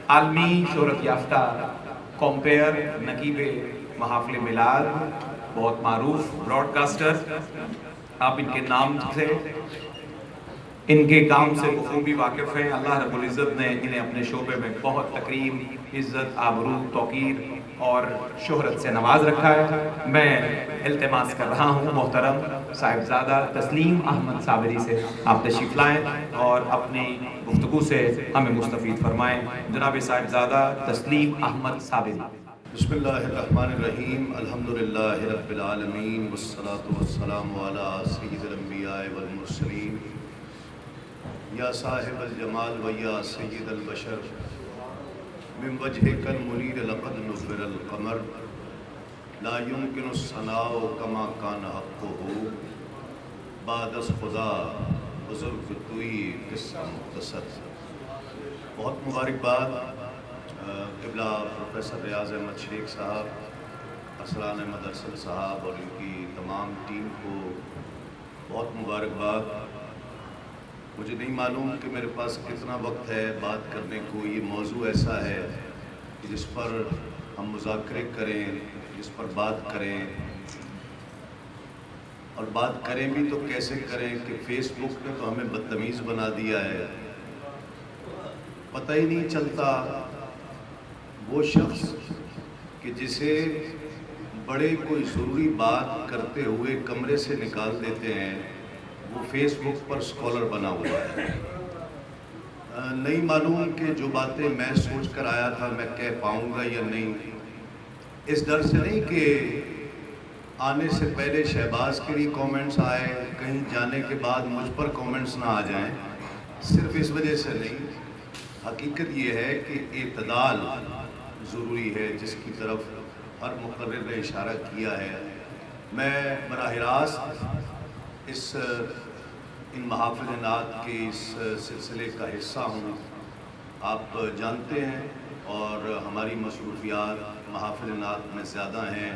عالمی شہرت یافتہ کمپیئر نقیب محافل میلاد، بہت معروف براڈ کاسٹر، آپ ان کے نام سے، ان کے کام سے بخوبی واقف ہیں۔ اللہ رب العزت نے انہیں اپنے شعبے میں بہت تکریم، عزت، آبرو، توقیر اور شہرت سے نواز رکھا ہے۔ میں التماس کر رہا ہوں محترم صاحبزادہ تسلیم احمد صابری سے آپ تشریف لائیں اور اپنی گفتگو سے ہمیں مستفید فرمائیں۔ جناب صاحبزادہ تسلیم احمد صابری۔ بسم اللہ الرحمن الرحیم، الحمدللہ رب العالمین، والصلاة والسلام علی سید الانبیاء والمرسلین، یا صاحب الجمال و یا سید البشر، من وجہک المنیر لقد نفر القمر، لا يمکن الثناء کما کان حقہ، بعد از خدا بزرگ توئی قصہ مختصر۔ بہت مبارکباد قبلہ پروفیسر ریاض احمد شیخ صاحب، ارسلان احمد ارسل صاحب اور ان کی تمام ٹیم کو بہت مبارکباد۔ مجھے نہیں معلوم کہ میرے پاس کتنا وقت ہے بات کرنے کو۔ یہ موضوع ایسا ہے کہ جس پر ہم مذاکرے کریں، جس پر بات کریں، اور بات کریں بھی تو کیسے کریں کہ فیس بک نے تو ہمیں بدتمیز بنا دیا ہے۔ پتہ ہی نہیں چلتا وہ شخص کہ جسے بڑے کوئی ضروری بات کرتے ہوئے کمرے سے نکال دیتے ہیں، وہ فیس بک پر اسکالر بنا ہوا ہے۔ نہیں معلوم کہ جو باتیں میں سوچ کر آیا تھا میں کہہ پاؤں گا یا نہیں، اس ڈر سے نہیں کہ آنے سے پہلے شہباز کے بھی کومنٹس آئے، کہیں جانے کے بعد مجھ پر کومنٹس نہ آ جائیں، صرف اس وجہ سے نہیں۔ حقیقت یہ ہے کہ اعتدال ضروری ہے، جس کی طرف ہر مقرر نے اشارہ کیا ہے۔ میں براہ راست ان محافل نعت کے اس سلسلے کا حصہ ہوں۔ آپ جانتے ہیں اور ہماری مصروفیات محافل نعت میں زیادہ ہیں،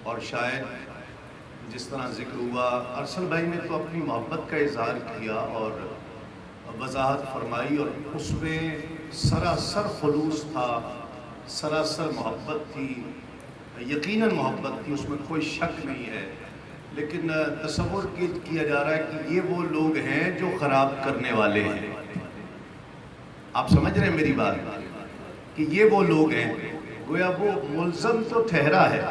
اور شاید جس طرح ذکر ہوا، ارسل بھائی نے تو اپنی محبت کا اظہار کیا اور وضاحت فرمائی، اور اس میں سراسر خلوص تھا، سراسر محبت تھی، یقیناً محبت تھی، اس میں کوئی شک نہیں ہے۔ لیکن تصور کیا جا رہا ہے کہ یہ وہ لوگ ہیں جو خراب کرنے والے ہیں۔ آپ سمجھ رہے ہیں میری بات کہ یہ وہ لوگ ہیں، گویا وہ ملزم تو ٹھہرا ہے،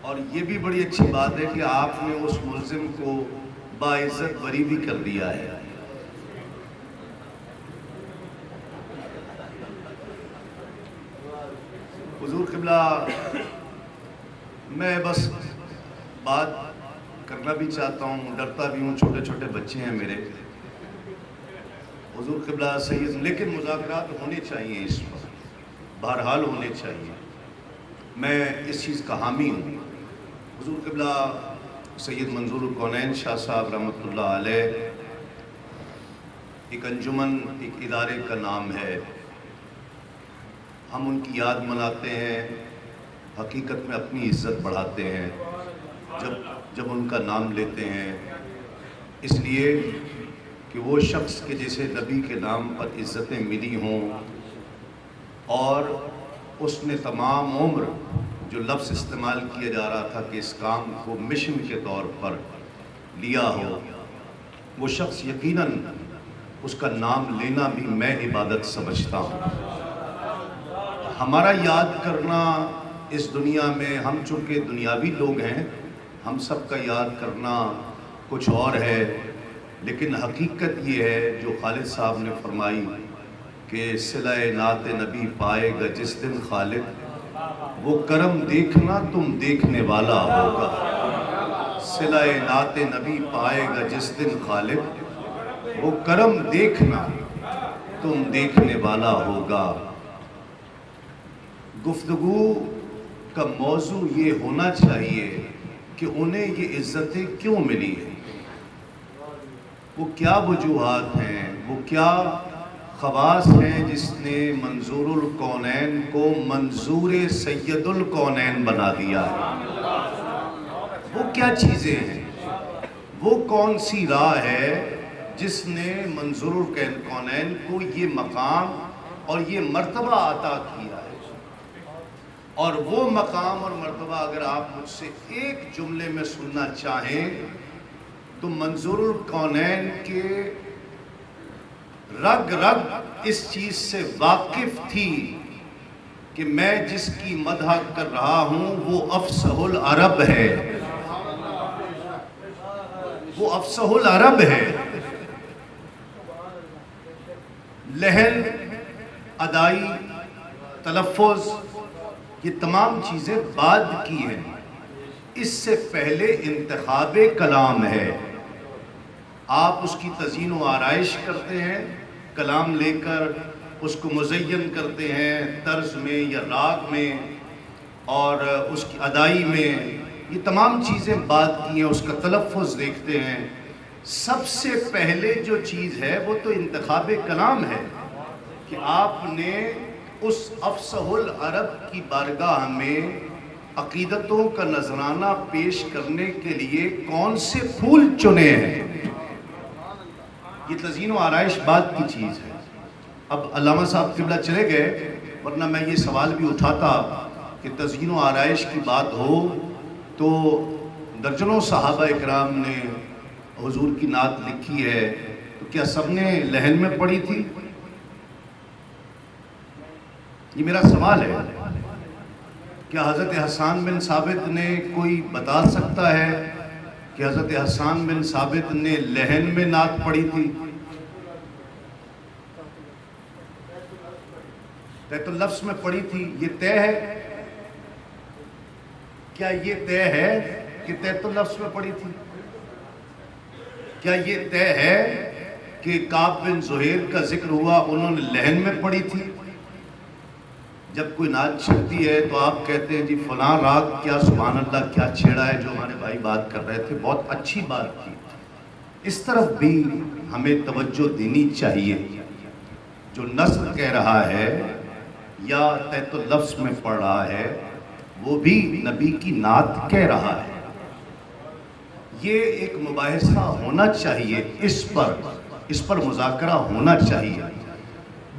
اور یہ بھی بڑی اچھی بات ہے کہ آپ نے اس ملزم کو باعزت بری بھی کر دیا ہے۔ حضور قبلہ، میں بس بات کرنا بھی چاہتا ہوں، ڈرتا بھی ہوں، چھوٹے چھوٹے بچے ہیں میرے۔ حضور قبلہ سید، لیکن مذاکرات ہونے چاہیے، اس پر بہرحال ہونے چاہیے، میں اس چیز کا حامی ہوں۔ حضور قبلہ سید منظور الکونین شاہ صاحب رحمۃ اللہ علیہ، ایک انجمن، ایک ادارے کا نام ہے، ہم ان کی یاد مناتے ہیں، حقیقت میں اپنی عزت بڑھاتے ہیں جب ان کا نام لیتے ہیں، اس لیے کہ وہ شخص کے جسے نبی کے نام پر عزتیں ملی ہوں، اور اس نے تمام عمر جو لفظ استعمال کیا جا رہا تھا کہ اس کام کو مشن کے طور پر لیا ہو، وہ شخص یقیناً اس کا نام لینا بھی میں عبادت سمجھتا ہوں۔ ہمارا یاد کرنا اس دنیا میں، ہم چونکہ دنیاوی لوگ ہیں، ہم سب کا یاد کرنا کچھ اور ہے، لیکن حقیقت یہ ہے جو خالد صاحب نے فرمائی کہ صلہ نعت نبی پائے گا جس دن خالد، وہ کرم دیکھنا تم دیکھنے والا ہوگا۔ صلہ نعت نبی پائے گا جس دن خالد، وہ کرم دیکھنا تم دیکھنے والا ہوگا۔ گفتگو کا موضوع یہ ہونا چاہیے کہ انہیں یہ عزتیں کیوں ملی ہیں، وہ کیا وجوہات ہیں، وہ کیا خواص ہیں جس نے منظور الکونین کو منظور سید الکونین بنا دیا ہے۔ وہ کیا چیزیں ہیں، وہ کون سی راہ ہے جس نے منظور الکونین کو یہ مقام اور یہ مرتبہ عطا کیا ہے. اور وہ مقام اور مرتبہ اگر آپ مجھ سے ایک جملے میں سننا چاہیں تو منظور الکونین کے رگ رگ اس چیز سے واقف تھی کہ میں جس کی مدح کر رہا ہوں وہ افصح العرب ہے، وہ افصح العرب ہے. لہن، ادائی، تلفظ، یہ تمام چیزیں بعد کی ہیں. اس سے پہلے انتخاب کلام ہے. آپ اس کی تزیین و آرائش کرتے ہیں، کلام لے کر اس کو مزین کرتے ہیں طرز میں یا راگ میں اور اس کی ادائی میں. یہ تمام چیزیں بعد کی ہیں. اس کا تلفظ دیکھتے ہیں. سب سے پہلے جو چیز ہے وہ تو انتخاب کلام ہے کہ آپ نے اس افصح العرب کی بارگاہ میں عقیدتوں کا نذرانہ پیش کرنے کے لیے کون سے پھول چنے ہیں. یہ تزیین و آرائش بعد کی چیز ہے. اب علامہ صاحب قبلہ چلے گئے، ورنہ میں یہ سوال بھی اٹھاتا کہ تزیین و آرائش کی بات ہو تو درجنوں صحابہ اکرام نے حضور کی نعت لکھی ہے، تو کیا سب نے لہن میں پڑھی تھی؟ یہ میرا سوال ہے. کیا حضرت حسان بن ثابت نے، کوئی بتا سکتا ہے کہ حضرت حسان بن ثابت نے لہن میں نعت پڑھی تھی؟ بیت اللفظ میں پڑھی تھی، یہ طے ہے؟ کیا یہ طے ہے کہ بیت اللفظ میں پڑھی تھی؟ کیا یہ طے ہے کہ کعب بن زہیر کا ذکر ہوا انہوں نے لہن میں پڑھی تھی؟ جب کوئی نعت چھڑتی ہے تو آپ کہتے ہیں جی فلاں راگ کیا سبحان اللہ کیا چھیڑا ہے. جو ہمارے بھائی بات کر رہے تھے بہت اچھی بات کی. اس طرف بھی ہمیں توجہ دینی چاہیے. جو نثر کہہ رہا ہے یا تحت اللفظ میں پڑھ رہا ہے وہ بھی نبی کی نعت کہہ رہا ہے. یہ ایک مباحثہ ہونا چاہیے، اس پر مذاکرہ ہونا چاہیے.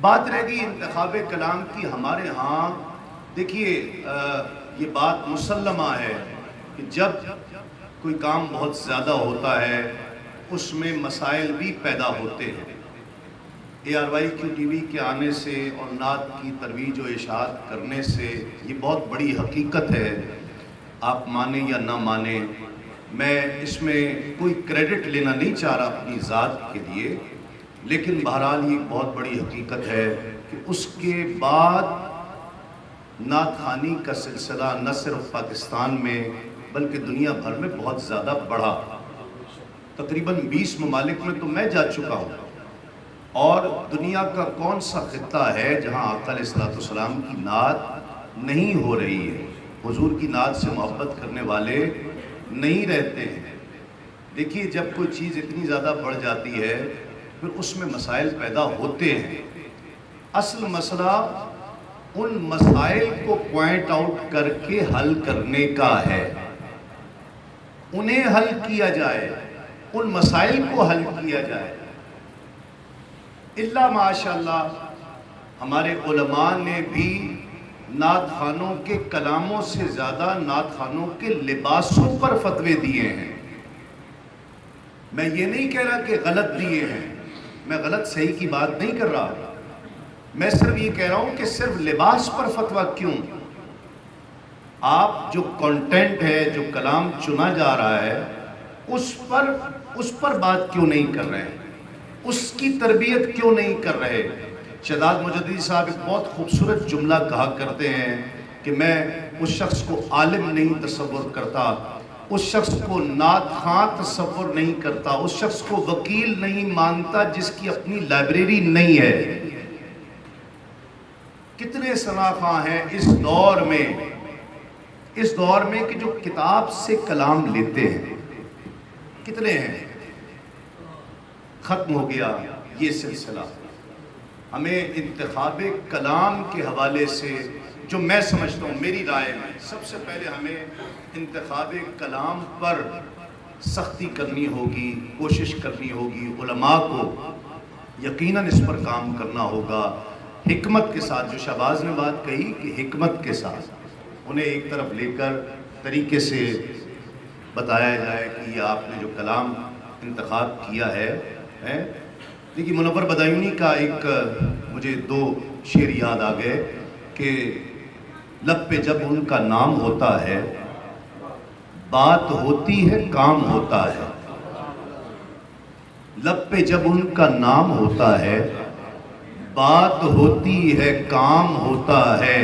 بات رہ گئی انتخاب کلام کی. ہمارے ہاں دیکھیے یہ بات مسلمہ ہے کہ جب کوئی کام بہت زیادہ ہوتا ہے اس میں مسائل بھی پیدا ہوتے ہیں. ARYQ TV کے آنے سے اور نعت کی ترویج و اشاعت کرنے سے یہ بہت بڑی حقیقت ہے. آپ مانیں یا نہ مانیں، میں اس میں کوئی کریڈٹ لینا نہیں چاہ رہا اپنی ذات کے لیے، لیکن بہرحال یہ بہت بڑی حقیقت ہے کہ اس کے بعد نعت خوانی کا سلسلہ نہ صرف پاکستان میں بلکہ دنیا بھر میں بہت زیادہ بڑھا. تقریباً 20 ممالک میں تو میں جا چکا ہوں. اور دنیا کا کون سا خطہ ہے جہاں آقا علیہ الصلوۃ والسلام کی نعت نہیں ہو رہی ہے، حضور کی نعت سے محبت کرنے والے نہیں رہتے ہیں. دیکھیے جب کوئی چیز اتنی زیادہ بڑھ جاتی ہے پھر اس میں مسائل پیدا ہوتے ہیں. اصل مسئلہ ان مسائل کو پوائنٹ آؤٹ کر کے حل کرنے کا ہے. انہیں حل کیا جائے، ان مسائل کو حل کیا جائے. اللہ ماشاءاللہ ہمارے علماء نے بھی نعت خوانوں کے کلاموں سے زیادہ نعت خوانوں کے لباسوں پر فتوے دیے ہیں. میں یہ نہیں کہہ رہا کہ غلط دیے ہیں، میں غلط صحیح کی بات نہیں کر رہا. میں صرف یہ کہہ رہا ہوں کہ صرف لباس پر فتویٰ کیوں؟ آپ جو کنٹینٹ ہے، جو کلام چنا جا رہا ہے اس پر بات کیوں نہیں کر رہے ہیں؟ اس کی تربیت کیوں نہیں کر رہے؟ شہزاد مجددی صاحب ایک بہت خوبصورت جملہ کہا کرتے ہیں کہ میں اس شخص کو عالم نہیں تصور کرتا، اس شخص کو نعت خواں تصور نہیں کرتا، اس شخص کو وکیل نہیں مانتا جس کی اپنی لائبریری نہیں ہے. کتنے ثنا خواں ہیں اس دور میں کہ جو کتاب سے کلام لیتے ہیں، کتنے ہیں؟ ختم ہو گیا یہ سلسلہ. ہمیں انتخاب کلام کے حوالے سے جو میں سمجھتا ہوں، میری رائے میں سب سے پہلے ہمیں انتخاب کلام پر سختی کرنی ہوگی، کوشش کرنی ہوگی. علماء کو یقیناً اس پر کام کرنا ہوگا. حکمت کے ساتھ، جو شہباز نے بات کہی کہ حکمت کے ساتھ انہیں ایک طرف لے کر طریقے سے بتایا جائے کہ یہ آپ نے جو کلام انتخاب کیا ہے۔ دیکھیے منور بدایونی کا ایک مجھے 2 شعر یاد آ گئے کہ لب پہ جب ان کا نام ہوتا ہے بات ہوتی ہے کام ہوتا ہے، لب پہ جب ان کا نام ہوتا ہے بات ہوتی ہے کام ہوتا ہے،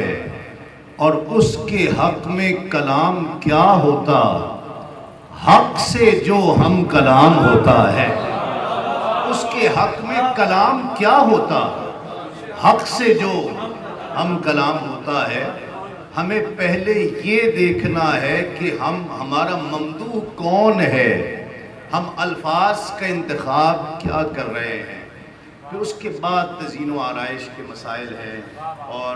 اور اس کے حق میں کلام کیا ہوتا، حق سے جو ہم کلام ہوتا ہے۔ اس کے حق میں کلام کیا ہوتا، حق سے جو ہم کلام ہوتا ہے۔ ہمیں پہلے یہ دیکھنا ہے کہ ہمارا ممدوح کون ہے، ہم الفاظ کا انتخاب کیا کر رہے ہیں۔ پھر اس کے بعد تزئین و آرائش کے مسائل ہیں، اور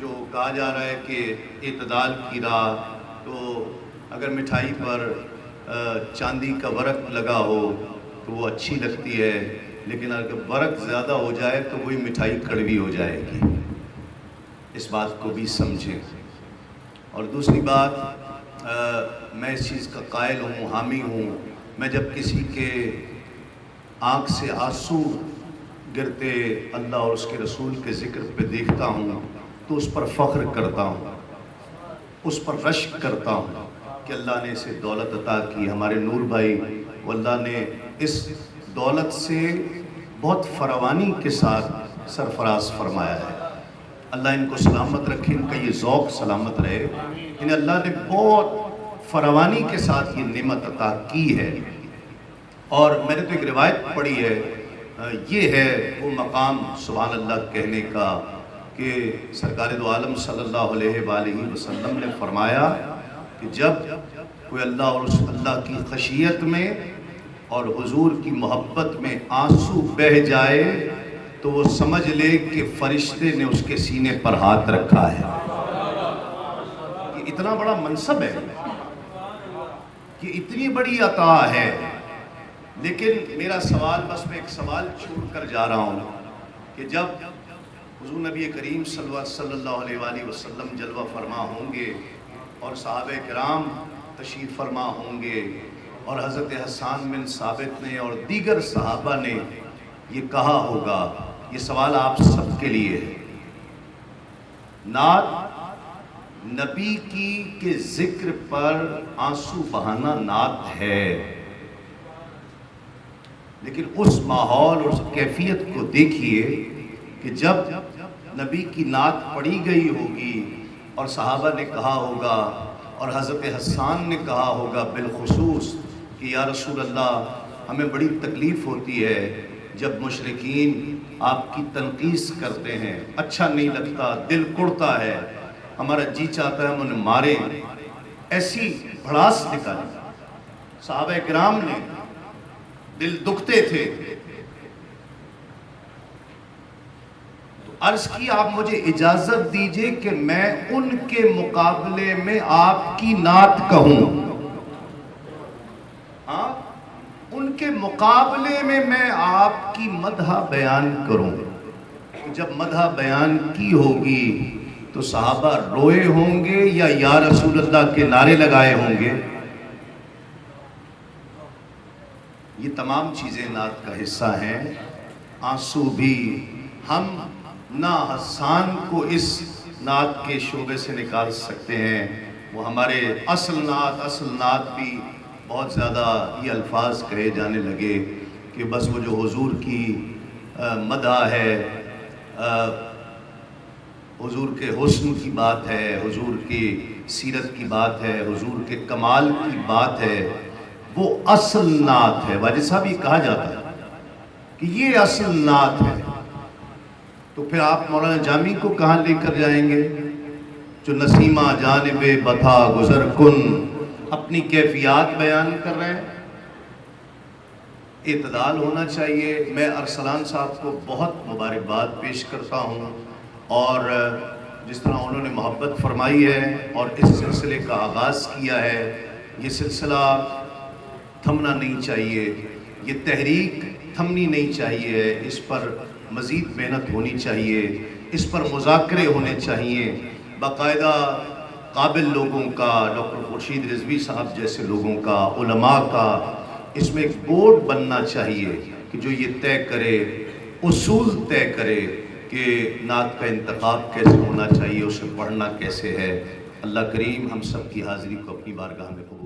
جو کہا جا رہا ہے کہ اعتدال کی راہ، تو اگر مٹھائی پر چاندی کا ورق لگا ہو تو وہ اچھی لگتی ہے، لیکن اگر ورق زیادہ ہو جائے تو وہی مٹھائی کڑوی ہو جائے گی، اس بات کو بھی سمجھیں۔ اور دوسری بات، میں اس چیز کا قائل ہوں، حامی ہوں، میں جب کسی کے آنکھ سے آنسو گرتے اللہ اور اس کے رسول کے ذکر پہ دیکھتا ہوں تو اس پر فخر کرتا ہوں، اس پر رشک کرتا ہوں کہ اللہ نے اسے دولت عطا کی۔ ہمارے نور بھائی وہ اللہ نے اس دولت سے بہت فراوانی کے ساتھ سرفراز فرمایا ہے۔ اللہ ان کو سلامت رکھے، ان کا یہ ذوق سلامت رہے، انہیں اللہ نے بہت فراوانی کے ساتھ یہ نعمت عطا کی ہے۔ اور میں نے تو ایک روایت پڑھی ہے، یہ ہے وہ مقام سبحان اللہ کہنے کا کہ سرکار دو عالم صلی اللہ علیہ وآلہ وسلم نے فرمایا کہ جب کوئی اللہ اور اس اللہ کی خشیت میں اور حضور کی محبت میں آنسو بہہ جائے تو وہ سمجھ لے کہ فرشتے نے اس کے سینے پر ہاتھ رکھا ہے۔ یہ اتنا بڑا منصب ہے، یہ اتنی بڑی عطا ہے۔ لیکن میرا سوال، بس میں ایک سوال چھوڑ کر جا رہا ہوں کہ جب حضور نبی کریم صلی اللہ علیہ وآلہ وسلم جلوہ فرما ہوں گے اور صحابہ کرام تشریف فرما ہوں گے اور حضرت حسان بن ثابت نے اور دیگر صحابہ نے یہ کہا ہوگا، یہ سوال آپ سب کے لیے ہے۔ نعت نبی کی کے ذکر پر آنسو بہانا نعت ہے، لیکن اس ماحول اور اس کیفیت کو دیکھیے کہ جب نبی کی نعت پڑھی گئی ہوگی اور صحابہ نے کہا ہوگا اور حضرت حسان نے کہا ہوگا بالخصوص کہ یا رسول اللہ ہمیں بڑی تکلیف ہوتی ہے جب مشرکین آپ کی تنقیص کرتے ہیں، اچھا نہیں لگتا، دل کڑتا ہے، ہمارا جی چاہتا ہے ہم انہیں ماریں۔ ایسی بھڑاس نکالی صحابہ کرام نے، دل دکھتے تھے۔ تو عرض کی آپ مجھے اجازت دیجئے کہ میں ان کے مقابلے میں آپ کی نعت کہوں، ہاں ان کے مقابلے میں آپ کی مدح بیان کروں۔ جب مدح بیان کی ہوگی تو صحابہ روئے ہوں گے یا رسول اللہ کے نعرے لگائے ہوں گے؟ یہ تمام چیزیں نعت کا حصہ ہیں۔ آنسو بھی ہم نہ حسان کو اس نعت کے شعبے سے نکال سکتے ہیں، وہ ہمارے اصل نعت بھی بہت زیادہ یہ الفاظ کہے جانے لگے کہ بس وہ جو حضور کی مدح ہے، حضور کے حسن کی بات ہے، حضور کی سیرت کی بات ہے، حضور کے کمال کی بات ہے، وہ اصل نعت ہے۔ واجد صاحب یہ کہا جاتا ہے کہ یہ اصل نعت ہے، تو پھر آپ مولانا جامی کو کہاں لے کر جائیں گے جو نسیمہ جانب بتا گزر کن اپنی کیفیات بیان کر رہے ہیں؟ اعتدال ہونا چاہیے۔ میں ارسلان صاحب کو بہت مبارکباد پیش کرتا ہوں، اور جس طرح انہوں نے محبت فرمائی ہے اور اس سلسلے کا آغاز کیا ہے، یہ سلسلہ تھمنا نہیں چاہیے، یہ تحریک تھمنی نہیں چاہیے، اس پر مزید محنت ہونی چاہیے، اس پر مذاکرے ہونے چاہیے، باقاعدہ قابل لوگوں کا، ڈاکٹر خورشید رضوی صاحب جیسے لوگوں کا، علماء کا اس میں ایک بورڈ بننا چاہیے کہ جو یہ طے کرے، اصول طے کرے کہ نعت کا انتخاب کیسے ہونا چاہیے، اسے پڑھنا کیسے ہے۔ اللہ کریم ہم سب کی حاضری کو اپنی بارگاہ میں قبول